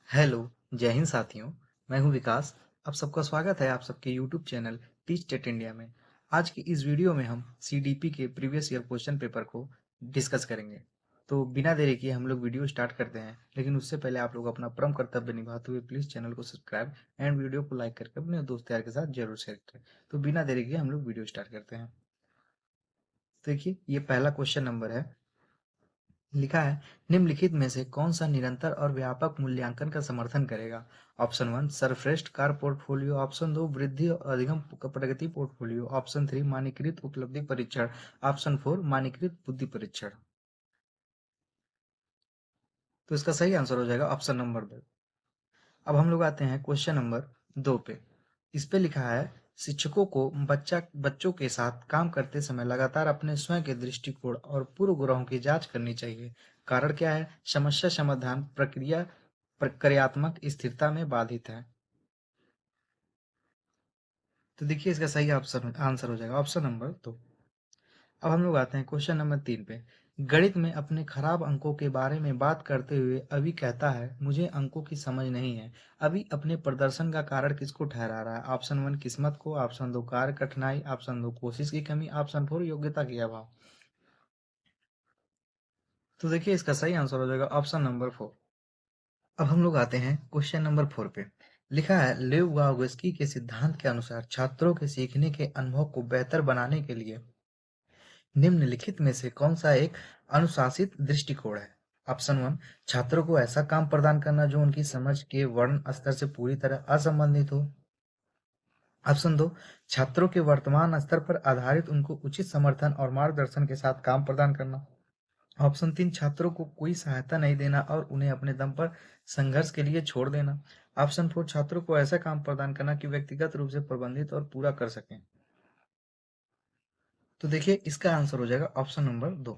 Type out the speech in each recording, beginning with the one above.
Hello, जय हिंद साथियों। मैं हूं विकास। आप सबका स्वागत है आप सबके YouTube channel teach TET India में। आज की इस वीडियो में हम सीडीपी के प्रीवियस ईयर क्वेश्चन पेपर को डिस्कस करेंगे। तो बिना देरी किए हम लोग वीडियो स्टार्ट करते हैं, लेकिन उससे पहले आप लोग अपना परम कर्तव्य निभाते हुए प्लीज चैनल को सब्सक्राइब एंड वीडियो को लाइक करके अपने दोस्त यार के साथ जरूर शेयर करें। तो बिना देरी किए हम लोग वीडियो स्टार्ट करते हैं। तो देखिए, ये पहला क्वेश्चन नंबर है। लिखा है, निम्नलिखित में से कौन सा निरंतर और व्यापक मूल्यांकन का समर्थन करेगा? ऑप्शन 1 सर्वश्रेष्ठ कार पोर्टफोलियो, ऑप्शन 2 वृद्धि और अधिगम प्रगति पोर्टफोलियो, ऑप्शन 3 मानकीकृत उपलब्धि परीक्षण, ऑप्शन 4 मानकीकृत बुद्धि परीक्षण। तो इसका सही आंसर हो जाएगा ऑप्शन नंबर 2। अब हम लोग आते हैं क्वेश्चन नंबर 2 पे। इस पे लिखा है, शिक्षकों को बच्चों के साथ काम करते समय लगातार अपने स्वयं के दृष्टिकोण और पूर्वग्रहों की जांच करनी चाहिए। कारण क्या है? समस्या समाधान प्रक्रिया प्रक्रियात्मक स्थिरता में बाधित है। तो देखिए, इसका सही ऑप्शन आंसर हो जाएगा ऑप्शन नंबर 2। अब हम लोग आते हैं क्वेश्चन नंबर 3 पे। गणित में अपने खराब अंकों के बारे में बात करते हुए अभी कहता है, मुझे अंकों की समझ नहीं है। अभी अपने प्रदर्शन का कारण किसको ठहरा रहा है? ऑप्शन 1 किस्मत को, ऑप्शन 2 कार्य कठिनाई, ऑप्शन 2 कोशिश की कमी, ऑप्शन 4 योग्यता के अभाव। तो देखिए, इसका सही आंसर हो जाएगा ऑप्शन नंबर 4। अब हम लोग आते हैं क्वेश्चन नंबर 4 पे। लिखा है, लेव वागोस्की के सिद्धांत के अनुसार छात्रों के सीखने के अनुभव को बेहतर बनाने के लिए निम्नलिखित में से कौन सा एक अनुशासित दृष्टिकोण है? ऑप्शन 1 छात्रों को ऐसा काम प्रदान करना जो उनकी समझ के वर्ण स्तर से पूरी तरह असंबंधित हो। ऑप्शन 2 छात्रों के वर्तमान स्तर पर आधारित उनको उचित समर्थन और मार्गदर्शन के साथ काम प्रदान करना। ऑप्शन 3 छात्रों को कोई सहायता नहीं देना और उन्हें अपने दम पर संघर्ष के लिए छोड़ देना। ऑप्शन 4 छात्रों को ऐसा काम प्रदान करना कि व्यक्तिगत रूप से प्रबंधित और पूरा कर सकें। तो देखिए, इसका आंसर हो जाएगा ऑप्शन नंबर 2।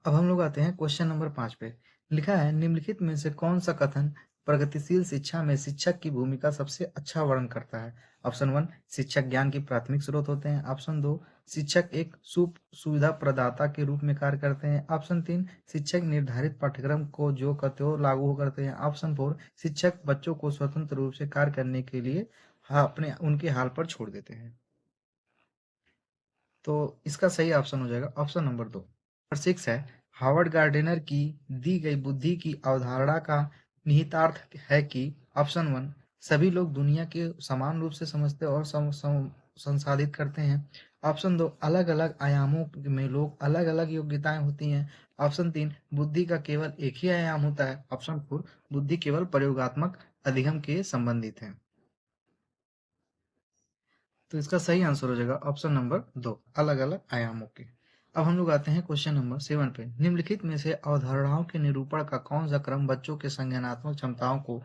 अब हम लोग आते हैं क्वेश्चन नंबर 5 पे। लिखा है, निम्नलिखित में से कौन सा कथन प्रगतिशील शिक्षा में शिक्षक की भूमिका सबसे अच्छा वर्णन करता है? ऑप्शन 1 शिक्षक ज्ञान की प्राथमिक स्रोत होते हैं, ऑप्शन 2 शिक्षक एक सुविधा प्रदाता के रूप में कार्य करते हैं, ऑप्शन 3 शिक्षक निर्धारित पाठ्यक्रम को जो कत्यो लागू करते हैं, ऑप्शन 4 शिक्षक बच्चों को स्वतंत्र रूप से कार्य करने के लिए अपने उनके हाल पर छोड़ देते हैं। तो इसका सही ऑप्शन हो जाएगा ऑप्शन नंबर 2। नंबर 6 है, हावर्ड गार्डनर की दी गई बुद्धि की अवधारणा का निहितार्थ है कि ऑप्शन 1 सभी लोग दुनिया के समान रूप से समझते और संसाधित करते हैं, ऑप्शन 2 अलग अलग आयामों में लोग अलग अलग योग्यताएं होती हैं, ऑप्शन 3 बुद्धि का केवल एक ही आयाम होता है, ऑप्शन 4 बुद्धि केवल प्रयोगात्मक अधिगम के संबंधित है। तो इसका सही आंसर हो जाएगा ऑप्शन नंबर 2 अलग अलग आयामों के। अब हम लोग आते हैं क्वेश्चन नंबर 7 पे। निम्नलिखित में से अवधारणाओं के निरूपण का कौन सा क्रम बच्चों के संज्ञानात्मक क्षमताओं को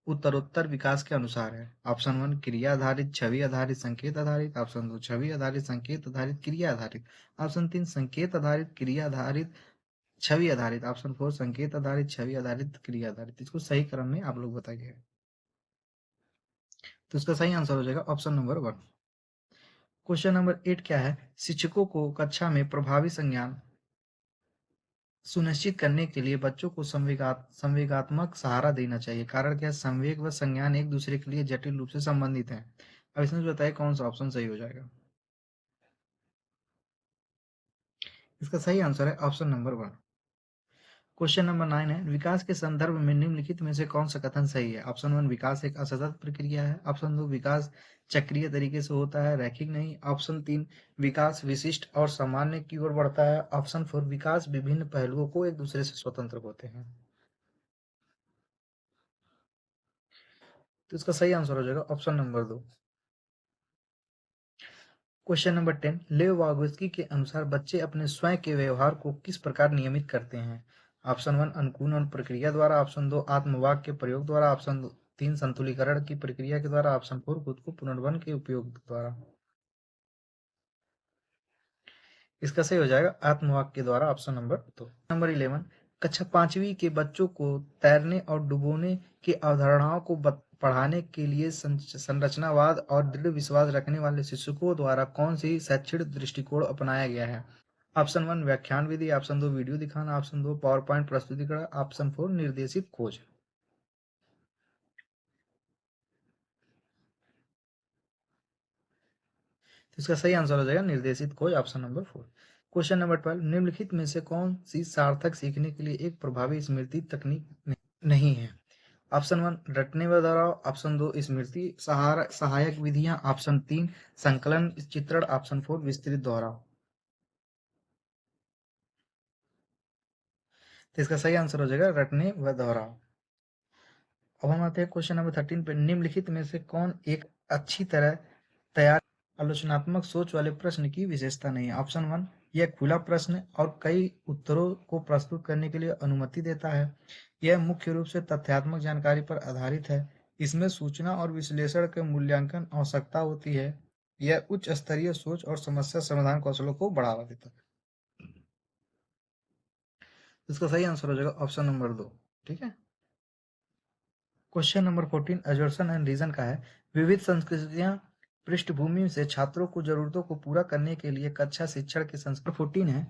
उत्तरोत्तर विकास के अनुसार है? ऑप्शन 1 क्रिया आधारित, छवि आधारित, संकेत आधारित, ऑप्शन 2 छवि आधारित, संकेत आधारित, क्रिया आधारित, ऑप्शन 3 संकेत आधारित, क्रिया आधारित, छवि आधारित, ऑप्शन 4 संकेत आधारित, छवि आधारित, क्रिया आधारित। इसको सही क्रम में आप लोग बताइए। तो इसका सही आंसर हो जाएगा ऑप्शन नंबर 1। क्वेश्चन नंबर 8 क्या है? शिक्षकों को कक्षा में प्रभावी संज्ञान सुनिश्चित करने के लिए बच्चों को संवेगात्मक सहारा देना चाहिए। कारण क्या है? संवेग व संज्ञान एक दूसरे के लिए जटिल रूप से संबंधित हैं। अब इसमें बताइए कौन सा ऑप्शन सही हो जाएगा। इसका सही आंसर है ऑप्शन नंबर 1। क्वेश्चन नंबर 9 है, विकास के संदर्भ में निम्नलिखित में से कौन सा कथन सही है? ऑप्शन 1 विकास एक असतत प्रक्रिया है, ऑप्शन 2 विकास चक्रीय तरीके से होता है, रैखिक नहीं, ऑप्शन 3 विकास विशिष्ट और सामान्य की ओर बढ़ता है, ऑप्शन 4 विकास विभिन्न पहलुओं को एक दूसरे से स्वतंत्र होते हैं। तो इसका सही आंसर हो जाएगा ऑप्शन नंबर 2। क्वेश्चन नंबर 10, लेव वागोस्की के अनुसार बच्चे अपने स्वयं के व्यवहार को किस प्रकार नियमित करते हैं? ऑप्शन 1 अनुकूलन प्रक्रिया द्वारा, ऑप्शन 2 आत्मवाक के प्रयोग द्वारा, ऑप्शन 3 संतुलीकरण की प्रक्रिया के द्वारा, ऑप्शन 4 खुद को पुनर्बन के उपयोग द्वारा। इसका सही हो जाएगा आत्मवाक के द्वारा, ऑप्शन नंबर 2। नंबर 11, कक्षा 5वीं के बच्चों को तैरने और डुबोने की अवधारणाओं को पढ़ाने के लिए संरचनावाद और दृढ़ विश्वास रखने वाले शिक्षकों द्वारा कौन सी शैक्षणिक दृष्टिकोण अपनाया गया है? ऑप्शन 1 व्याख्यान विधि, ऑप्शन 2 वीडियो दिखाना, ऑप्शन 2 पावर पॉइंट प्रस्तुतिकरण, ऑप्शन 4 निर्देशित खोज। तो इसका सही आंसर हो जाएगा निर्देशित खोज, ऑप्शन नंबर 4। क्वेश्चन नंबर 12, निम्नलिखित में से कौन सी सार्थक सीखने के लिए एक प्रभावी स्मृति तकनीक नहीं है? ऑप्शन 1 रटने व दोहराव, ऑप्शन 2 स्मृति सहायक विधियां, ऑप्शन 3 संकलन चित्रण, ऑप्शन 4 विस्तृत दोहराव। तो इसका सही आंसर हो जाएगा रटने व दोहराव। अब हम आते हैं क्वेश्चन नंबर 13 पे, निम्नलिखित में से कौन एक अच्छी तरह तैयार आलोचनात्मक सोच वाले प्रश्न की विशेषता नहीं है? ऑप्शन 1 यह खुला प्रश्न और कई उत्तरों को प्रस्तुत करने के लिए अनुमति देता है। यह मुख्य रूप से तथ्यात्मक जानकारी पर आधारित है। इसमें सूचना और विश्लेषण के मूल्यांकन आवश्यकता होती है। यह उच्च स्तरीय सोच और समस्या समाधान कौशलों को बढ़ावा देता है। इसका सही आंसर हो जाएगा ऑप्शन नंबर 2। ठीक है। Question number 14 assertion and reason का है, विविध संस्कृतियां पृष्ठभूमि से छात्रों को जरूरतों को पूरा करने के लिए कक्षा शिक्षण के संस्कार 14 है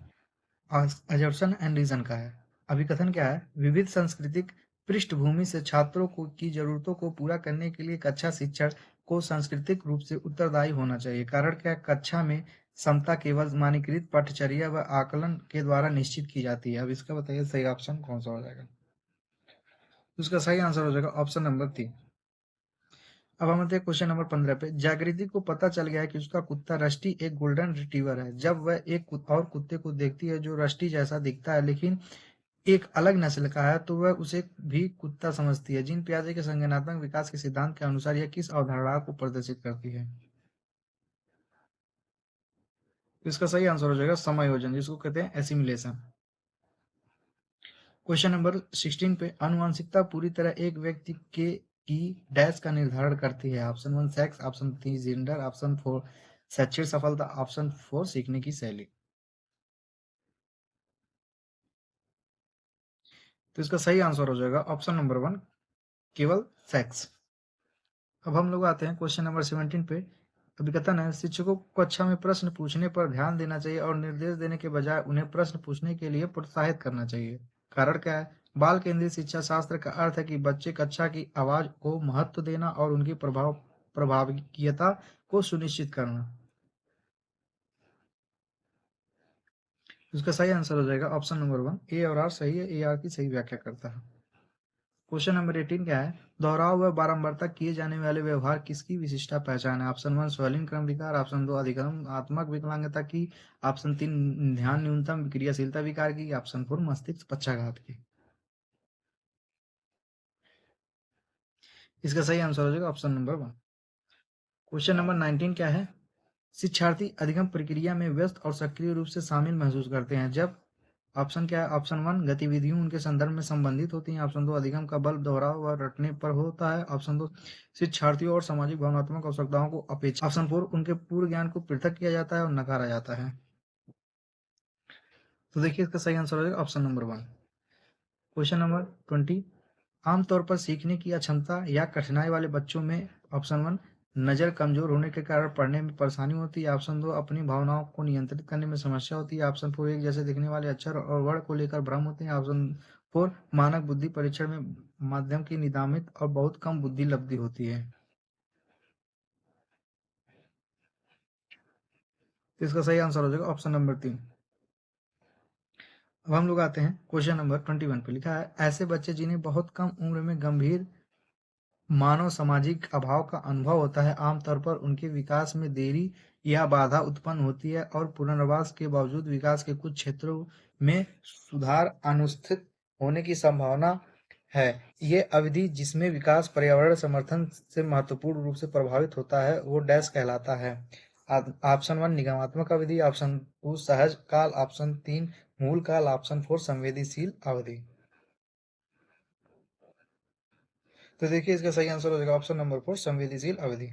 एजर्सन एंड रीजन का है। अभिकथन क्या है? विविध सांस्कृतिक पृष्ठभूमि से छात्रों को की जरूरतों को पूरा करने के लिए कक्षा शिक्षण को सांस्कृतिक रूप से उत्तरदायी होना चाहिए। कारण क्या? कक्षा में समता केवल मानकीकृत पाठ्यचर्या व आकलन के द्वारा निश्चित की जाती है। अब इसका बताइए सही ऑप्शन कौन सा हो जाएगा? तो उसका सही आंसर हो जाएगा ऑप्शन नंबर 3। अब हम आते हैं क्वेश्चन नंबर 15 पे, जागृति को पता चल गया है कि उसका कुत्ता रस्टी एक गोल्डन रिट्रीवर है। जब वह एक और कुत्ते को देखती है जो रस्टी जैसा दिखता है लेकिन एक अलग नस्ल का है तो वह उसे भी कुत्ता समझती है। जीन पियाजे के संज्ञानात्मक विकास के सिद्धांत के अनुसार यह किस अवधारणा को प्रदर्शित करती है? तो इसका सही आंसर हो जाएगा समायोजन, जिसको कहते हैं एसिमिलेशन। क्वेश्चन नंबर 16 पे, आनुवंशिकता पूरी तरह एक व्यक्ति के की डैश का निर्धारण करती है। Option 1 sex, option 3 gender, option 4 शैक्षिक सफलता, ऑप्शन 4 सीखने की शैली। तो इसका सही आंसर हो जाएगा ऑप्शन नंबर 1 केवल सेक्स। अब हम लोग आते हैं क्वेश्चन नंबर 17 पे। अभिकथन है, शिक्षकों को कक्षा में प्रश्न पूछने पर ध्यान देना चाहिए और निर्देश देने के बजाय उन्हें प्रश्न पूछने के लिए प्रोत्साहित करना चाहिए। कारण क्या है? बाल केंद्रित शिक्षा शास्त्र का अर्थ है कि बच्चे कक्षा की आवाज को महत्व देना और उनकी प्रभावकीयता को सुनिश्चित करना। इसका सही आंसर हो जाएगा ऑप्शन नंबर 1 ए और आर सही है। ए आर की सही व्याख्या करता है। क्वेश्चन नंबर 18 क्या है? दोहराव व बारंबारता किए जाने वाले व्यवहार किसकी विशिष्ट पहचान है? ऑप्शन 1 स्वैलिन क्रम विकार, ऑप्शन 2 अधिगमात्मक विकलांगता की, ऑप्शन 3 ध्यान न्यूनतम क्रियाशीलता विकार की, ऑप्शन 4 मस्तिष्क पक्षाघात की। इसका सही आंसर हो जाएगा ऑप्शन नंबर 1। क्वेश्चन नंबर 19 क्या है? शिक्षार्थी अधिगम प्रक्रिया में व्यस्त और सक्रिय रूप से शामिल महसूस करते हैं जब ऑप्शन क्या है? ऑप्शन 1 गतिविधियों उनके संदर्भ में संबंधित होती हैं, ऑप्शन 2 अधिगम का बल दोहराव व रटने पर होता है, ऑप्शन 2 शिक्षार्थियों और सामाजिक भावनात्मक आवश्यकताओं को अपेक्षा, ऑप्शन 4 उनके पूर्व ज्ञान को पृथक किया जाता है और नकारा जाता है। तो देखिए इसका सही आंसर हो जाएगा ऑप्शन नंबर 1। क्वेश्चन नंबर 20, आमतौर पर सीखने की अक्षमता या कठिनाई वाले बच्चों में ऑप्शन 1 नज़र कमजोर होने के कारण पढ़ने में परेशानी होती है, ऑप्शन 2 अपनी भावनाओं को नियंत्रित करने में समस्या होती है, ऑप्शन 4 एक जैसे दिखने वाले अक्षर और वर्ण को लेकर भ्रम होते हैं, ऑप्शन 4 मानक बुद्धि परीक्षण में माध्यम की निदामित और बहुत कम बुद्धि लब्धि होती है। तो इसका सही आंसर हो जाएगा ऑप्शन नंबर 3। अब हम लोग आते हैं क्वेश्चन नंबर 21 पे। लिखा है, ऐसे बच्चे जिन्हें बहुत कम उम्र में गंभीर मानव सामाजिक अभाव का अनुभव होता है, आमतौर पर उनके विकास में देरी या बाधा उत्पन्न होती है और पुनर्वास के बावजूद विकास के कुछ क्षेत्रों में सुधार अनुस्थित होने की संभावना है। ये अवधि जिसमें विकास पर्यावरण समर्थन से महत्वपूर्ण रूप से प्रभावित होता है वो डैश कहलाता है। ऑप्शन 1 निगमात्मक अवधि, ऑप्शन 2 सहज काल, ऑप्शन 3 मूल काल, ऑप्शन 4 संवेदनशील अवधि। तो देखिए इसका सही आंसर हो जाएगा ऑप्शन नंबर 4 संवेदनशील अवधि।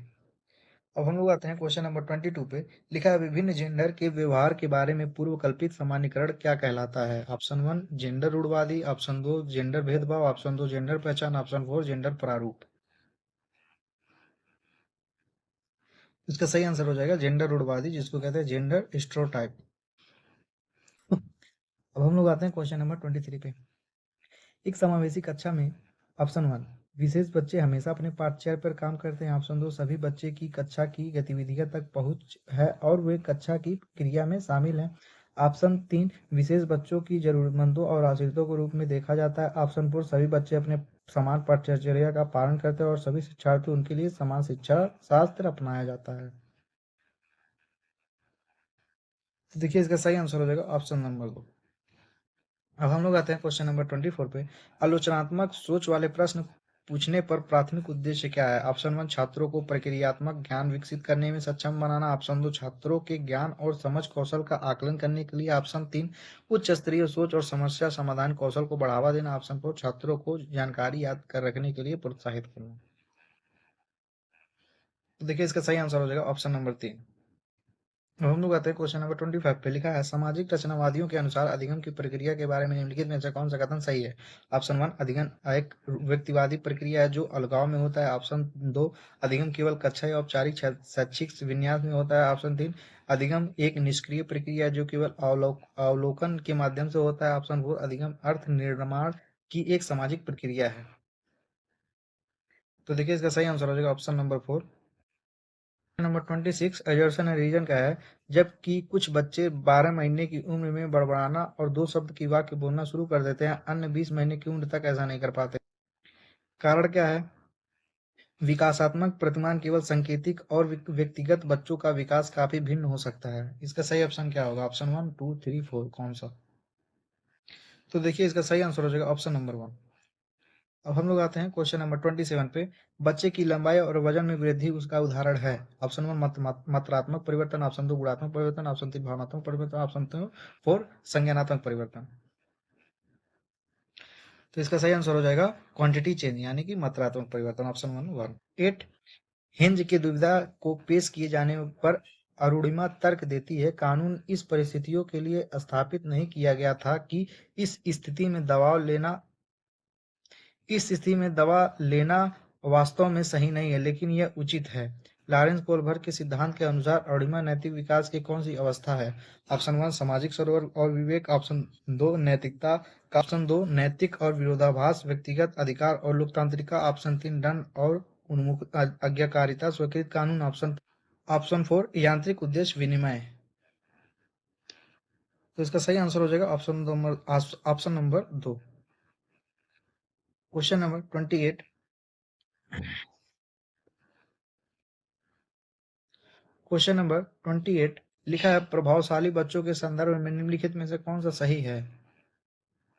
अब हम लोग आते हैं क्वेश्चन नंबर 22 पे। लिखा है, विभिन्न जेंडर के व्यवहार के बारे में पूर्व कल्पित सामान्यीकरण क्या कहलाता है? ऑप्शन 1 जेंडर रूढ़वादी, ऑप्शन 2 जेंडर भेदभाव, ऑप्शन 2 जेंडर पहचान, ऑप्शन 4 जेंडर प्रारूप। इसका सही आंसर हो जाएगा जेंडर रूढ़वादी, जिसको कहते हैं जेंडर स्टेरियोटाइप। अब हम लोग आते हैं क्वेश्चन नंबर 23 पे। एक समावेशी कक्षा में ऑप्शन 1 विशेष बच्चे हमेशा अपने पाठ्यक्रम पर काम करते हैं। ऑप्शन 2 सभी बच्चे की कक्षा की गतिविधियों तक पहुँच है और वे कक्षा की क्रिया में शामिल हैं। ऑप्शन 3 विशेष बच्चों की ज़रूरतमंदों और आश्रितों के रूप में देखा जाता है। ऑप्शन 4 सभी बच्चे अपने समान पाठ्यचर्या का पालन करते हैं और सभी शिक्षार्थी उनके लिए समान शिक्षा शास्त्र अपनाया जाता है। तो देखिए इसका सही आंसर हो जाएगा ऑप्शन नंबर 2। अब हम लोग आते हैं क्वेश्चन नंबर 24 पे। आलोचनात्मक सोच वाले प्रश्न पूछने पर प्राथमिक उद्देश्य क्या है? ऑप्शन 1 छात्रों को प्रक्रियात्मक ज्ञान विकसित करने में सक्षम बनाना। ऑप्शन 2 छात्रों के ज्ञान और समझ कौशल का आकलन करने के लिए। ऑप्शन 3 उच्च स्तरीय सोच और समस्या समाधान कौशल को बढ़ावा देना। ऑप्शन 4 छात्रों को जानकारी याद कर रखने के लिए प्रोत्साहित करना। तो देखिए इसका सही आंसर हो जाएगा ऑप्शन नंबर 3। अब हम लोग आते हैं क्वेश्चन नंबर 25 पे। लिखा है सामाजिक रचनावादियों के अनुसार अधिगम की प्रक्रिया के बारे में निम्नलिखित में से कौन सा कथन सही है? ऑप्शन 1 अधिगम एक व्यक्तिवादी प्रक्रिया है जो अलगाव में होता है। ऑप्शन 2 अधिगम केवल कक्षा या औपचारिक शैक्षिक विन्यास में होता है। ऑप्शन 3 अधिगम एक निष्क्रिय प्रक्रिया है जो केवल अवलोकन के माध्यम से होता है। ऑप्शन 4 अधिगम अर्थ निर्माण की एक सामाजिक प्रक्रिया है। तो देखिए इसका सही आंसर हो जाएगा option number 4। Number 26 assertion and reason का है। जबकि कुछ बच्चे 12 महीने की उम्र में बड़बड़ाना और 2 शब्द की वाक्य बोलना शुरू कर देते हैं, अन्य 20 महीने की उम्र तक ऐसा नहीं कर पाते। कारण क्या है? विकासात्मक प्रतिमान केवल सांकेतिक और व्यक्तिगत बच्चों का विकास काफी भिन्न हो सकता है। इसका सही ऑप्शन क्या होगा? ऑप्शन 1 2 3 4 कौन सा? तो देखिए इसका सही आंसर हो जाएगा ऑप्शन नंबर 1। अब हम लोग आते हैं क्वेश्चन नंबर 27 पे। बच्चे की लंबाई और वजन में वृद्धि उसका उदाहरण है। ऑप्शन 1 मात्रात्मक परिवर्तन। ऑप्शन 2 गुणात्मक परिवर्तन। ऑप्शन 3 भावनात्मक परिवर्तन। ऑप्शन 4 संज्ञानात्मक परिवर्तन। तो इसका सही आंसर हो जाएगा क्वांटिटी चेंज यानी कि मात्रात्मक परिवर्तन। ऑप्शन 1 8 हिंज की दुविधा को पेश किए जाने पर अरुणिमा तर्क देती है कानून इस परिस्थितियों के लिए स्थापित नहीं किया गया था कि इस स्थिति में इस स्थिति में दवा लेना वास्तव में सही नहीं है लेकिन यह उचित है। लॉरेंस कोलबर्ग के सिद्धांत के अनुसार अरुणिमा नैतिक विकास की कौन सी अवस्था है? ऑप्शन 1 सामाजिक सरोवर और विवेक। ऑप्शन 2 नैतिकता। ऑप्शन 2 नैतिक और विरोधाभास व्यक्तिगत अधिकार और लोकतांत्रिकता। ऑप्शन 3 दंड और उन्मुख आज्ञाकारिता स्वीकृत कानून। ऑप्शन 4 यांत्रिक उद्देश्य विनिमय। तो इसका सही आंसर हो जाएगा option number 2। Question number 28। Question number 28 लिखा है प्रभावशाली बच्चों के संदर्भ में निम्नलिखित में से कौन सा सही है?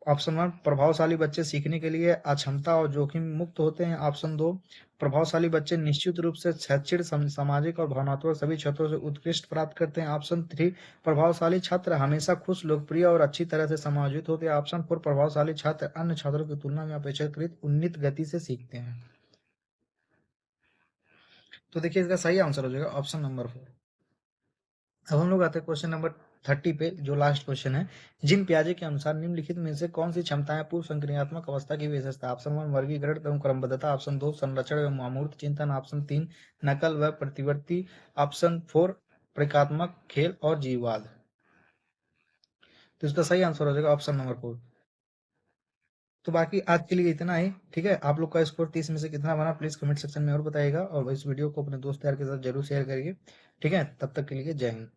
ऑप्शन 1 प्रभावशाली बच्चे सीखने के लिए अक्षमता और जोखिम मुक्त होते हैं। ऑप्शन 2 प्रभावशाली बच्चे निश्चित रूप से शैक्षिक सामाजिक और भावनात्मक सभी क्षेत्रों से उत्कृष्ट प्राप्त करते हैं। ऑप्शन 3 प्रभावशाली छात्र हमेशा खुश लोकप्रिय और अच्छी तरह से समायोजित होते हैं। ऑप्शन 4 प्रभावशाली छात्र अन्य छात्रों की तुलना में अपेक्षाकृत उन्नत गति से सीखते हैं। तो देखिए इसका सही आंसर हो जाएगा ऑप्शन नंबर 4। अब हम लोग आते हैं क्वेश्चन नंबर 30 पे जो लास्ट क्वेश्चन है। जिन पियाजे के अनुसार निम्नलिखित में से कौन सी क्षमताएं पूर्व संक्रियात्मक अवस्था की विशेषता? ऑप्शन 1 वर्गीकरण एवं क्रमबद्धता। ऑप्शन 2 संरक्षण एवं अमूर्त चिंतन। ऑप्शन 3 नकल व प्रतिवर्ती। ऑप्शन 4 प्रतीकात्मक खेल और जीववाद। तो इसका सही आंसर हो जाएगा ऑप्शन नंबर 4। तो बाकी आज के लिए इतना ही। ठीक है, आप लोग का स्कोर 30 में से कितना बना प्लीज कमेंट सेक्शन में और बताइएगा और इस वीडियो को अपने दोस्त यार के साथ जरूर शेयर करिए। ठीक है, तब तक के लिए जय हिंद।